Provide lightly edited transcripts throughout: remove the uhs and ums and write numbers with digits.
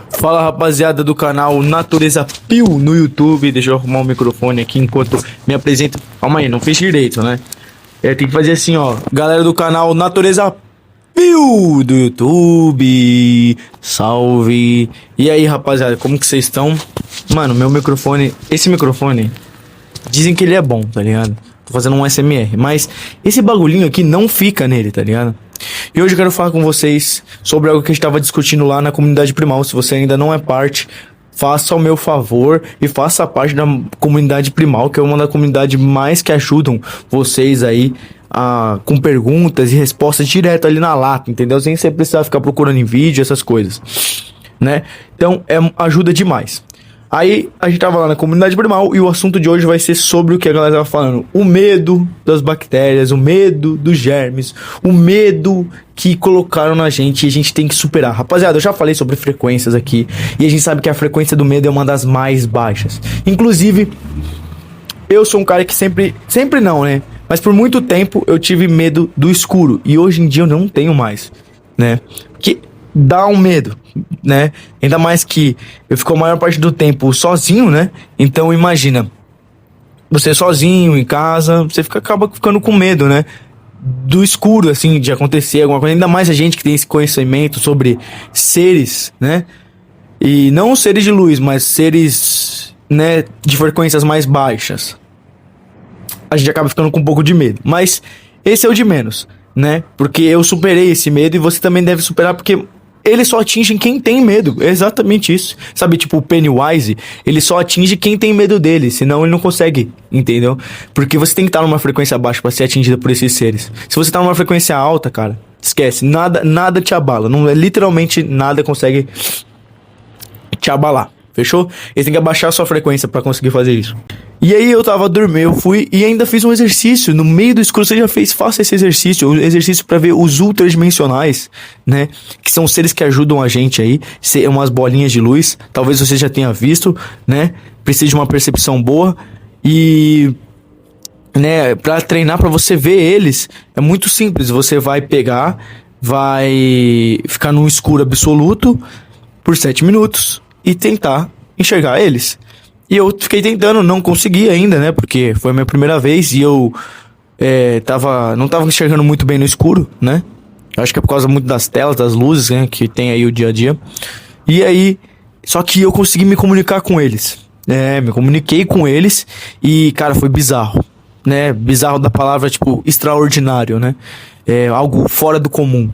Fala, rapaziada do canal Natureza Pio no YouTube. Deixa eu arrumar o microfone aqui enquanto me apresento. Calma aí, não fiz direito, né? Tem que fazer assim, ó. Galera do canal Natureza Pio do YouTube, salve. E aí, rapaziada, como que vocês estão? Mano, meu microfone, esse microfone, dizem que ele é bom, tá ligado? Tô fazendo um SMR, mas esse bagulhinho aqui não fica nele, tá ligado? E hoje eu quero falar com vocês sobre algo que a gente tava discutindo lá na comunidade primal. Se você ainda não é parte, faça o meu favor e faça parte da comunidade primal, que é uma das comunidades mais que ajudam vocês aí com perguntas e respostas direto ali na lata, entendeu? Sem você precisar ficar procurando em vídeo, essas coisas, né? Então, ajuda demais. Aí, a gente tava lá na comunidade primal e o assunto de hoje vai ser sobre o que a galera tava falando. O medo das bactérias, o medo dos germes, o medo que colocaram na gente e a gente tem que superar. Rapaziada, eu já falei sobre frequências aqui e a gente sabe que a frequência do medo é uma das mais baixas. Inclusive, eu sou um cara que sempre não, né? Mas por muito tempo eu tive medo do escuro e hoje em dia eu não tenho mais, né? Que dá um medo, né? Ainda mais que eu fico a maior parte do tempo sozinho, né? Então imagina, você sozinho em casa, você acaba ficando com medo, né? Do escuro, assim, de acontecer alguma coisa. Ainda mais a gente que tem esse conhecimento sobre seres, né? E não seres de luz, mas seres, né, de frequências mais baixas. A gente acaba ficando com um pouco de medo. Mas esse é o de menos, né? Porque eu superei esse medo e você também deve superar, porque ele só atinge quem tem medo. É exatamente isso. Sabe, tipo o Pennywise, ele só atinge quem tem medo dele, senão ele não consegue, entendeu? Porque você tem que estar numa frequência baixa pra ser atingida por esses seres. Se você tá numa frequência alta, cara, esquece, nada te abala. Não é, literalmente nada consegue te abalar. Fechou? Eles têm que abaixar a sua frequência pra conseguir fazer isso. E aí eu tava dormindo, eu fui e ainda fiz um exercício no meio do escuro. Você já fez? Faça esse exercício. O exercício pra ver os ultradimensionais, né? Que são seres que ajudam a gente aí. Umas bolinhas de luz. Talvez você já tenha visto, né? Precisa de uma percepção boa. E, né, pra treinar, pra você ver eles, é muito simples. Você vai pegar, vai ficar num escuro absoluto por 7 minutos e tentar enxergar eles. E eu fiquei tentando, não consegui ainda, né? Porque foi a minha primeira vez e eu não tava enxergando muito bem no escuro, né? Acho que é por causa muito das telas, das luzes, né? Que tem aí o dia a dia. E aí, só que eu consegui me comunicar com eles. Me comuniquei com eles e, cara, foi bizarro, né? Bizarro da palavra, tipo, extraordinário, né? Algo fora do comum.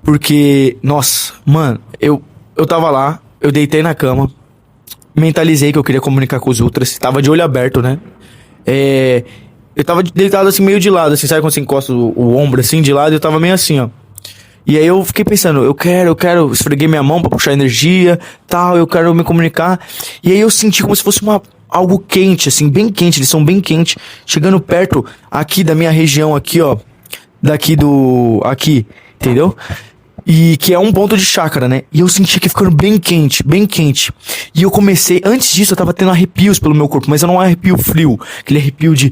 Porque, nossa, mano, eu tava lá, eu deitei na cama, mentalizei que eu queria comunicar com os ultras, tava de olho aberto, né? Eu tava deitado assim, meio de lado, assim, sabe quando você encosta o ombro assim, de lado, eu tava meio assim, ó. E aí eu fiquei pensando, eu quero, esfreguei minha mão pra puxar energia, tal, eu quero me comunicar. E aí eu senti como se fosse algo quente, assim, bem quente, eles são bem quentes, chegando perto aqui da minha região, aqui, ó, aqui, entendeu? E que é um ponto de chakra, né? E eu senti que ficando bem quente, bem quente. E eu comecei, antes disso eu tava tendo arrepios pelo meu corpo, mas não é um arrepio frio, aquele arrepio de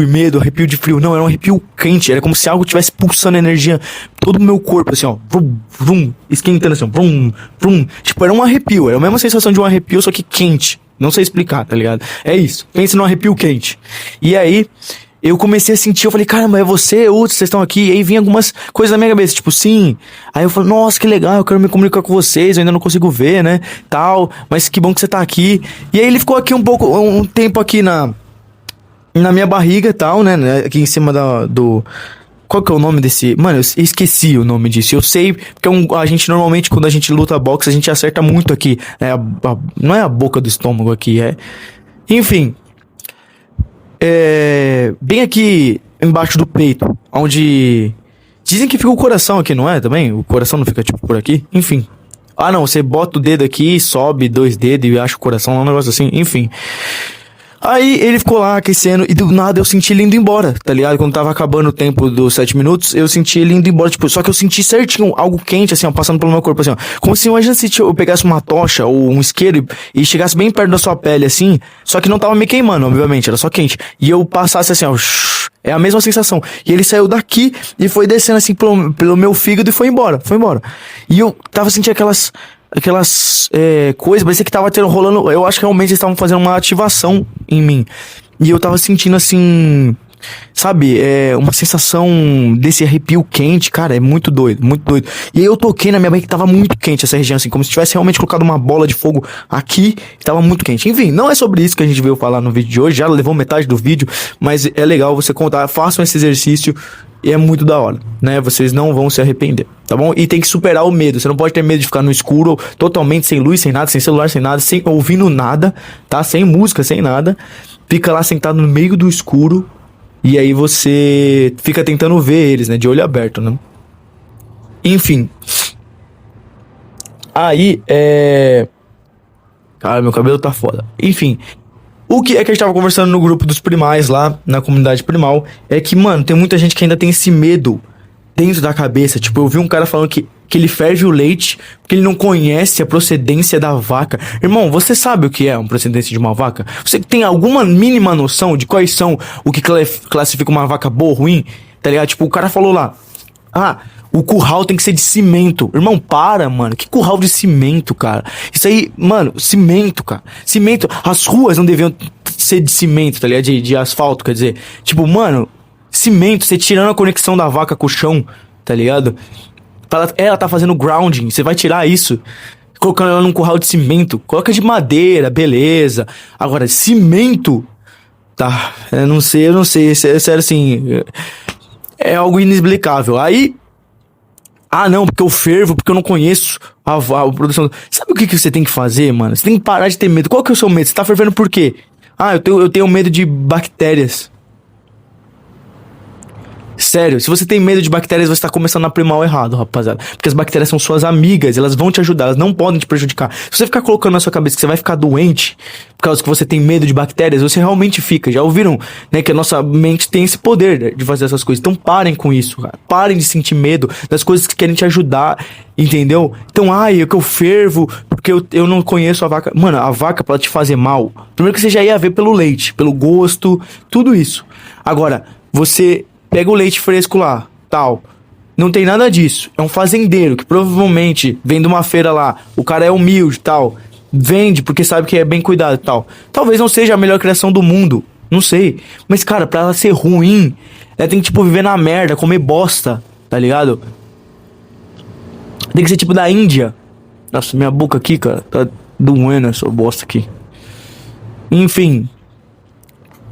medo, arrepio de frio. Não, era um arrepio quente, era como se algo tivesse pulsando energia todo o meu corpo, assim, ó, vrum, vrum, esquentando assim, ó, vrum, vrum. Tipo, era um arrepio, era a mesma sensação de um arrepio, só que quente. Não sei explicar, tá ligado? É isso, pense num arrepio quente. E aí eu comecei a sentir, eu falei, caramba, é você, vocês estão aqui. E aí vinha algumas coisas na minha cabeça, tipo, sim. Aí eu falei, nossa, que legal, eu quero me comunicar com vocês, eu ainda não consigo ver, né, tal, mas que bom que você tá aqui. E aí ele ficou aqui um tempo aqui na minha barriga e tal, né, aqui em cima qual que é o nome desse... Mano, eu esqueci o nome disso. Eu sei, porque a gente normalmente, quando a gente luta boxe, a gente acerta muito aqui, né, não é a boca do estômago aqui, Enfim... bem aqui embaixo do peito, onde dizem que fica o coração aqui, não é? Também? O coração não fica tipo por aqui? Enfim. Ah, não, você bota o dedo aqui, sobe 2 dedos e acha o coração, um negócio assim, enfim. Aí ele ficou lá aquecendo e do nada eu senti ele indo embora, tá ligado? Quando tava acabando o tempo dos 7 minutos, eu senti ele indo embora, tipo, só que eu senti certinho algo quente, assim, ó, passando pelo meu corpo, assim, ó. Como se, imagina se eu pegasse uma tocha ou um isqueiro e chegasse bem perto da sua pele, assim, só que não tava me queimando, obviamente, era só quente. E eu passasse assim, ó, é a mesma sensação. E ele saiu daqui e foi descendo assim pelo meu fígado e foi embora. E eu tava sentindo coisas, parecia que tava tendo, rolando, eu acho que realmente eles estavam fazendo uma ativação em mim. E eu tava sentindo assim, sabe, uma sensação desse arrepio quente, cara, é muito doido, muito doido. E aí eu toquei na minha barriga que tava muito quente essa região, assim, como se tivesse realmente colocado uma bola de fogo aqui, tava muito quente. Enfim, não é sobre isso que a gente veio falar no vídeo de hoje, já levou metade do vídeo, mas é legal você contar, façam esse exercício e é muito da hora, né? Vocês não vão se arrepender, tá bom? E tem que superar o medo, você não pode ter medo de ficar no escuro, totalmente sem luz, sem nada, sem celular, sem nada, sem ouvindo nada, tá? Sem música, sem nada. Fica lá sentado no meio do escuro. E aí você fica tentando ver eles, né? De olho aberto, né? Enfim. Aí, Cara, meu cabelo tá foda. Enfim. O que é que a gente tava conversando no grupo dos primais lá, na comunidade primal, é que, mano, tem muita gente que ainda tem esse medo dentro da cabeça. Tipo, eu vi um cara falando que ele ferve o leite porque ele não conhece a procedência da vaca. Irmão, você sabe o que é uma procedência de uma vaca? Você tem alguma mínima noção de quais são o que classifica uma vaca boa ou ruim? Tá ligado? Tipo, o cara falou lá, o curral tem que ser de cimento. Irmão, para, mano. Que curral de cimento, cara? Isso aí, mano, cimento, cara. Cimento. As ruas não deviam ser de cimento, tá ligado? De asfalto, quer dizer. Tipo, mano, cimento, você tirando a conexão da vaca com o chão, tá ligado? Ela tá fazendo grounding, você vai tirar isso, colocando ela num curral de cimento. Coloca de madeira, beleza. Agora, cimento, tá, eu não sei, sério assim, é algo inexplicável. Aí, não, porque eu fervo, porque eu não conheço a produção. Sabe o que você tem que fazer, mano? Você tem que parar de ter medo. Qual que é o seu medo? Você tá fervendo por quê? Eu tenho medo de bactérias. Sério, se você tem medo de bactérias, você tá começando a primal errado, rapaziada. Porque as bactérias são suas amigas, elas vão te ajudar, elas não podem te prejudicar. Se você ficar colocando na sua cabeça que você vai ficar doente por causa que você tem medo de bactérias, você realmente fica. Já ouviram, né, que a nossa mente tem esse poder de fazer essas coisas. Então parem com isso, cara. Parem de sentir medo das coisas que querem te ajudar, entendeu? Então, eu fervo porque eu não conheço a vaca. Mano, a vaca pra te fazer mal, primeiro que você já ia ver pelo leite, pelo gosto, tudo isso. Agora, você pega o leite fresco lá, tal. Não tem nada disso. É um fazendeiro que provavelmente vem de uma feira lá. O cara é humilde, tal. Vende porque sabe que é bem cuidado, tal. Talvez não seja a melhor criação do mundo. Não sei. Mas, cara, pra ela ser ruim, ela tem que, tipo, viver na merda, comer bosta, tá ligado? Tem que ser tipo da Índia. Nossa, minha boca aqui, cara, tá doendo essa bosta aqui. Enfim.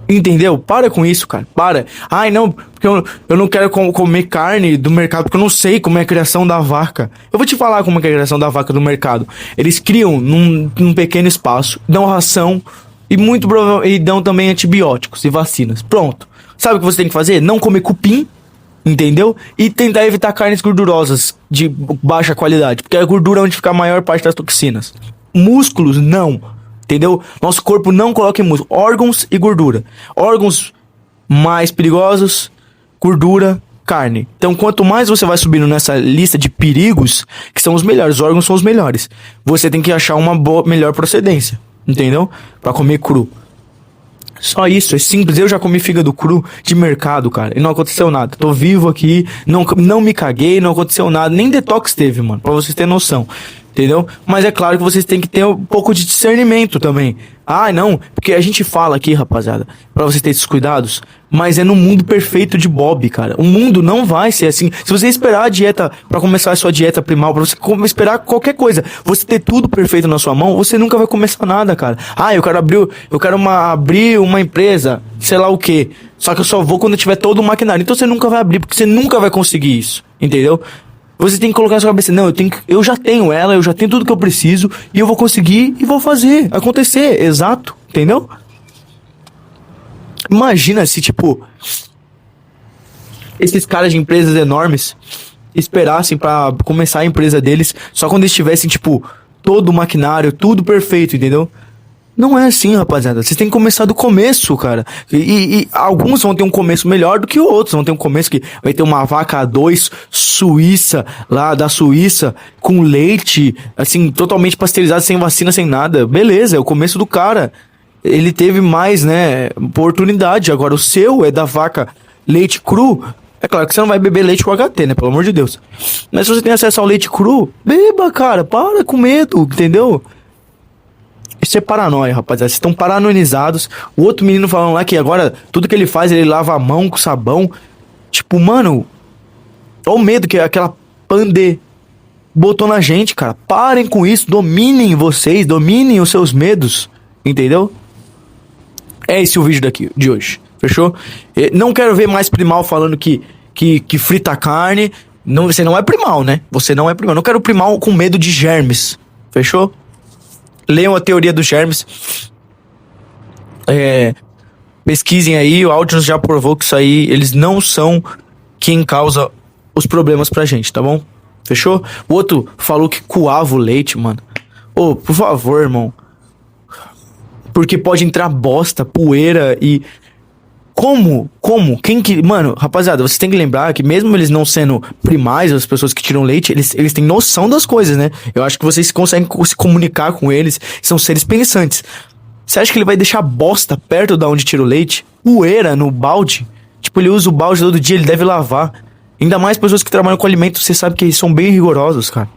Entendeu? Para com isso, cara. Para. Não, porque eu não quero comer carne do mercado, porque eu não sei como é a criação da vaca. Eu vou te falar como é a criação da vaca do mercado. Eles criam num pequeno espaço, dão ração e dão também antibióticos e vacinas. Pronto. Sabe o que você tem que fazer? Não comer cupim, entendeu? E tentar evitar carnes gordurosas de baixa qualidade, porque a gordura é onde fica a maior parte das toxinas. Músculos, não. Entendeu? Nosso corpo não coloca em músculo. Órgãos e gordura. Órgãos mais perigosos, gordura, carne. Então, quanto mais você vai subindo nessa lista de perigos, que são os melhores, os órgãos são os melhores, você tem que achar uma melhor procedência. Entendeu? Pra comer cru. Só isso, é simples. Eu já comi fígado cru de mercado, cara, e não aconteceu nada. Tô vivo aqui, não me caguei, não aconteceu nada. Nem detox teve, mano, pra vocês terem noção. Entendeu? Mas é claro que vocês têm que ter um pouco de discernimento também. Não, porque a gente fala aqui, rapaziada, pra vocês terem esses cuidados, mas é no mundo perfeito de Bob, cara. O mundo não vai ser assim. Se você esperar a dieta, pra começar a sua dieta primal, pra você esperar qualquer coisa, você ter tudo perfeito na sua mão, você nunca vai começar nada, cara. Eu quero abrir uma empresa, sei lá o quê. Só que eu só vou quando eu tiver todo o maquinário. Então você nunca vai abrir, porque você nunca vai conseguir isso, entendeu? Você tem que colocar na sua cabeça, não, eu já tenho ela, eu já tenho tudo que eu preciso, e eu vou conseguir e vou fazer acontecer, exato, entendeu? Imagina se, tipo, esses caras de empresas enormes esperassem pra começar a empresa deles só quando eles tivessem, tipo, todo o maquinário, tudo perfeito, entendeu? Não é assim, rapaziada. Vocês têm que começar do começo, cara. E alguns vão ter um começo melhor do que outros. Vão ter um começo que vai ter uma vaca A2 suíça, lá da Suíça, com leite, assim, totalmente pasteurizado, sem vacina, sem nada. Beleza, é o começo do cara. Ele teve mais, né, oportunidade. Agora, o seu é da vaca leite cru. É claro que você não vai beber leite com HT, né? Pelo amor de Deus. Mas se você tem acesso ao leite cru, beba, cara. Para com medo, entendeu? Isso é paranoia, rapaziada. Vocês estão paranoizados. O outro menino falando lá que agora tudo que ele faz, ele lava a mão com sabão. Tipo, mano, olha o medo que aquela pande botou na gente, cara. Parem com isso. Dominem vocês. Dominem os seus medos. Entendeu? É esse o vídeo daqui, de hoje. Fechou? Não quero ver mais Primal falando que frita carne. Não, você não é Primal, né? Você não é Primal. Não quero Primal com medo de germes. Fechou? Leiam a teoria dos germes. Pesquisem aí. O Audience já provou que isso aí, eles não são quem causa os problemas pra gente, tá bom? Fechou? O outro falou que coava o leite, mano. Ô, por favor, irmão. Porque pode entrar bosta, poeira e... Como? Quem que... Mano, rapaziada, vocês têm que lembrar que mesmo eles não sendo primais, as pessoas que tiram leite, eles têm noção das coisas, né? Eu acho que vocês conseguem se comunicar com eles. São seres pensantes. Você acha que ele vai deixar bosta perto da onde tira o leite? Poeira no balde? Tipo, ele usa o balde todo dia, ele deve lavar. Ainda mais pessoas que trabalham com alimentos, você sabe que eles são bem rigorosos, cara.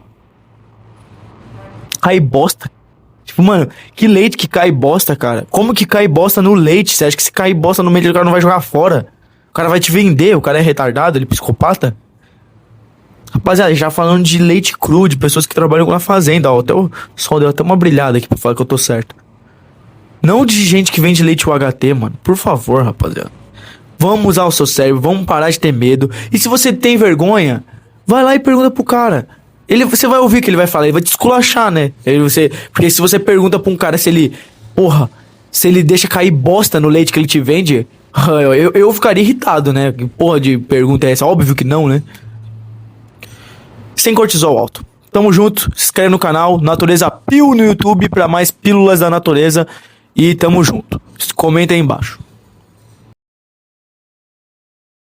Aí bosta. Tipo, mano, que leite que cai bosta, cara? Como que cai bosta no leite? Você acha que se cair bosta no meio, o cara não vai jogar fora? O cara vai te vender, o cara é retardado, ele é psicopata? Rapaziada, já falando de leite cru, de pessoas que trabalham na fazenda, ó. Até o sol deu até uma brilhada aqui pra falar que eu tô certo. Não de gente que vende leite UHT, mano. Por favor, rapaziada. Vamos usar o seu cérebro, vamos parar de ter medo. E se você tem vergonha, vai lá e pergunta pro cara. Você vai ouvir o que ele vai falar, ele vai te esculachar, né? Porque se você pergunta pra um cara se ele... Porra, se ele deixa cair bosta no leite que ele te vende... Eu ficaria irritado, né? Que porra de pergunta é essa? Óbvio que não, né? Sem cortisol alto. Tamo junto, se inscreve no canal, Natureza Pio no YouTube pra mais pílulas da natureza. E tamo junto. Comenta aí embaixo.